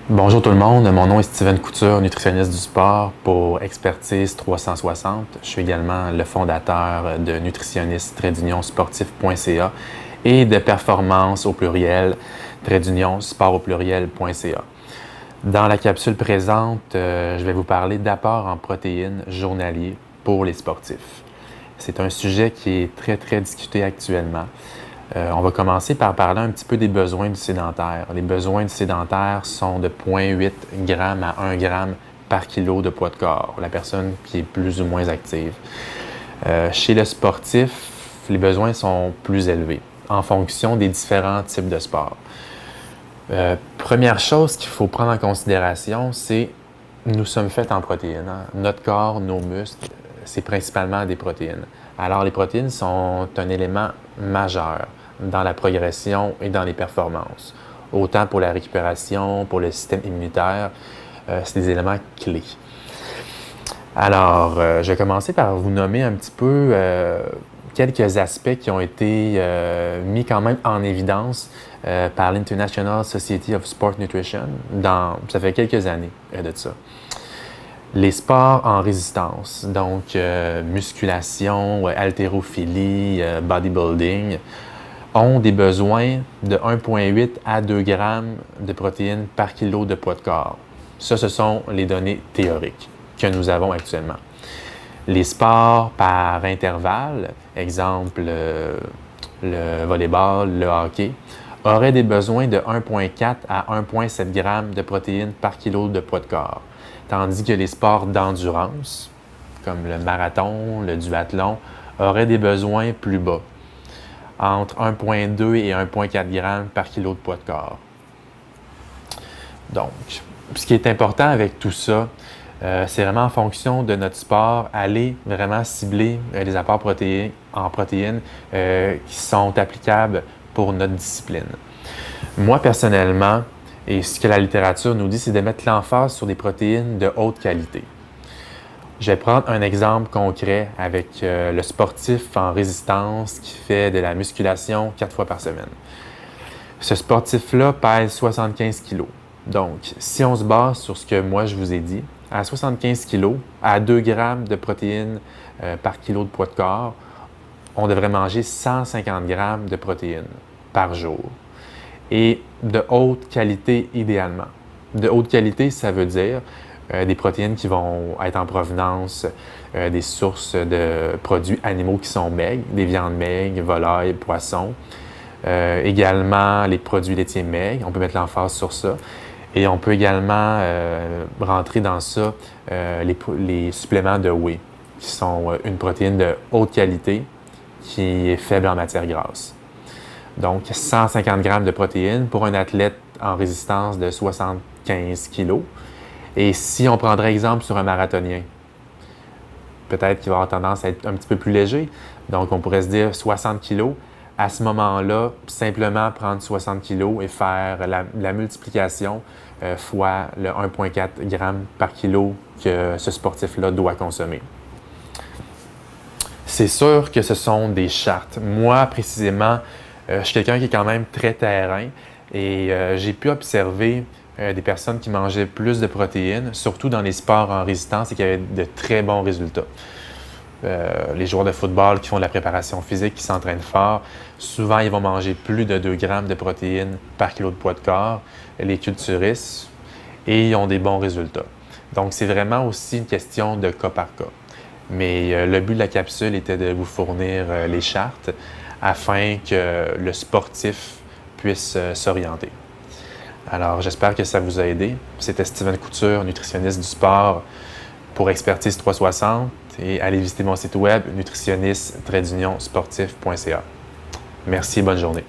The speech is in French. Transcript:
Bonjour tout le monde, mon nom est Steven Couture, nutritionniste du sport pour Expertise 360. Je suis également le fondateur de nutritionniste-sportif.ca et de Performance au pluriel, sport au pluriel.ca. Dans la capsule présente, je vais vous parler d'apport en protéines journaliers pour les sportifs. C'est un sujet qui est très discuté actuellement. On va commencer par parler un petit peu des besoins du sédentaire. Les besoins du sédentaire sont de 0,8 g à 1 g par kilo de poids de corps, la personne qui est plus ou moins active. Chez le sportif, les besoins sont plus élevés en fonction des différents types de sports. Première chose qu'il faut prendre en considération, c'est nous sommes faits en protéines. Notre corps, nos muscles, c'est principalement des protéines. Alors, les protéines sont un élément majeur dans la progression et dans les performances. Autant pour la récupération, pour le système immunitaire, c'est des éléments clés. Alors, je vais commencer par vous nommer un petit peu quelques aspects qui ont été mis quand même en évidence par l'International Society of Sport Nutrition ça fait quelques années de ça. Les sports en résistance, donc musculation, haltérophilie, bodybuilding, ont des besoins de 1,8 à 2 g de protéines par kilo de poids de corps. Ça, ce sont les données théoriques que nous avons actuellement. Les sports par intervalle, exemple le volleyball, le hockey, auraient des besoins de 1,4 à 1,7 g de protéines par kilo de poids de corps. Tandis que les sports d'endurance, comme le marathon, le duathlon, auraient des besoins plus bas, entre 1,2 et 1,4 g par kilo de poids de corps. Donc, ce qui est important avec tout ça, c'est vraiment en fonction de notre sport, aller vraiment cibler les apports en protéines qui sont applicables pour notre discipline. Moi, personnellement, et ce que la littérature nous dit, c'est de mettre l'emphase sur des protéines de haute qualité. Je vais prendre un exemple concret avec le sportif en résistance qui fait de la musculation 4 fois par semaine. Ce sportif-là pèse 75 kg. Donc, si on se base sur ce que moi je vous ai dit, à 75 kg, à 2 g de protéines par kilo de poids de corps, on devrait manger 150 g de protéines par jour. Et de haute qualité idéalement. De haute qualité, ça veut dire des protéines qui vont être en provenance des sources de produits animaux qui sont maigres, des viandes maigres, volailles, poissons. Également, les produits laitiers maigres, on peut mettre l'emphase sur ça. Et on peut également rentrer dans ça les suppléments de whey, qui sont une protéine de haute qualité qui est faible en matière grasse. Donc, 150 g de protéines pour un athlète en résistance de 75 kg. Et si on prendrait exemple sur un marathonien, peut-être qu'il va avoir tendance à être un petit peu plus léger. Donc, on pourrait se dire 60 kg. À ce moment-là, simplement prendre 60 kg et faire la multiplication fois le 1,4 g par kilo que ce sportif-là doit consommer. C'est sûr que ce sont des chartes. Moi, précisément, je suis quelqu'un qui est quand même très terrain et j'ai pu observer des personnes qui mangeaient plus de protéines, surtout dans les sports en résistance et qui avaient de très bons résultats. Les joueurs de football qui font de la préparation physique, qui s'entraînent fort, souvent ils vont manger plus de 2 g de protéines par kilo de poids de corps, les culturistes, et ils ont des bons résultats. Donc c'est vraiment aussi une question de cas par cas. Mais le but de la capsule était de vous fournir les chartes afin que le sportif puisse s'orienter. Alors, j'espère que ça vous a aidé. C'était Steven Couture, nutritionniste du sport pour Expertise 360 et allez visiter mon site web nutritionniste-sportif.ca. Merci et bonne journée.